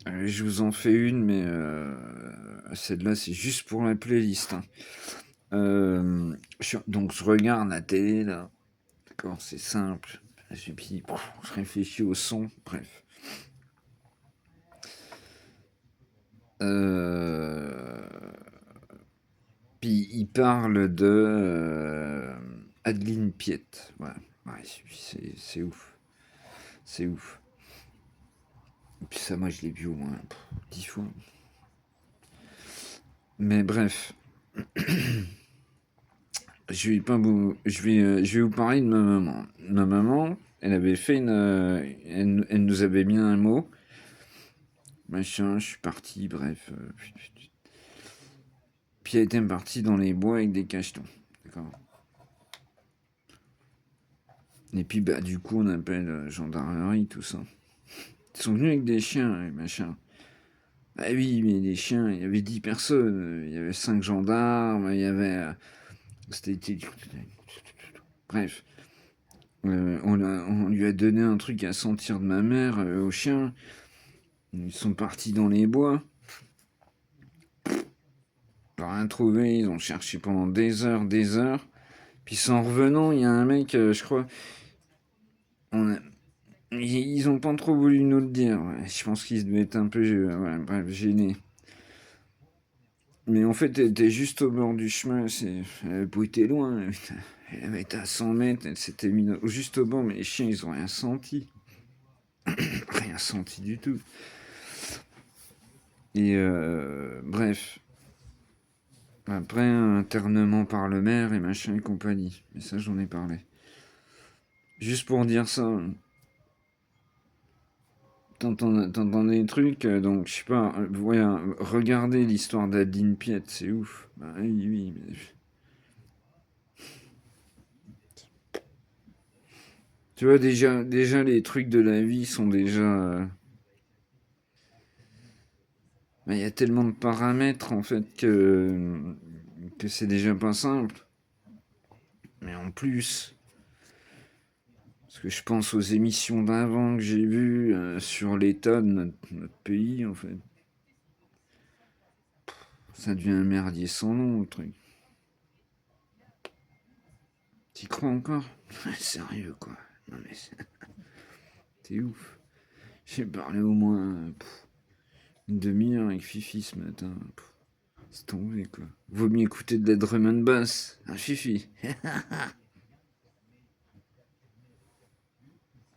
Je vous en fais une, mais celle-là, c'est juste pour la playlist, hein. Donc, je regarde la télé, là. D'accord, c'est simple. Et puis, je réfléchis au son, bref. Puis, il parle de Adeline Piet. Ouais, ouais, c'est ouf. C'est ouf. Et puis ça, moi, je l'ai vu au moins 10 fois. Mais bref, je vais vous parler de ma maman. Ma maman, elle avait fait elle nous avait mis un mot, machin, je suis parti, bref. Puis elle était partie dans les bois avec des cachetons, d'accord. Et puis bah du coup on appelle gendarmerie, tout ça. Ils sont venus avec des chiens et machin. Ah oui, mais les chiens, il y avait 10 personnes, il y avait 5 gendarmes, il y avait... c'était... Bref. On lui a donné un truc à sentir de ma mère aux chiens. Ils sont partis dans les bois. Ils n'ont rien trouvé. Ils ont cherché pendant des heures, des heures. Puis en revenant, il y a un mec, je crois. On a- ils ont pas trop voulu nous le dire. Ouais. Je pense qu'ils devaient être un peu bref, gênés. Mais en fait, elle était juste au bord du chemin. Elle a été loin. Elle avait été à 100 mètres. Elle s'était mise juste au bord. Mais les chiens, ils ont rien senti. Rien senti du tout. Et bref. Après, internement par le maire et machin et compagnie. Mais ça, j'en ai parlé. Juste pour dire ça, t'entends des trucs, donc je sais pas, voilà, regardez l'histoire d'Adeline Piet, c'est ouf. Bah oui, oui, mais... Tu vois, déjà les trucs de la vie sont déjà... bah, y a tellement de paramètres, en fait, que c'est déjà pas simple. Mais en plus, parce que je pense aux émissions d'avant que j'ai vues sur l'état de notre pays, en fait. Ça devient un merdier sans nom, le truc. T'y crois encore? Sérieux, quoi. Non, mais c'est ouf. J'ai parlé au moins une demi-heure avec Fifi ce matin. C'est tombé, quoi. Vaut mieux écouter de la drum and bass. Un Fifi.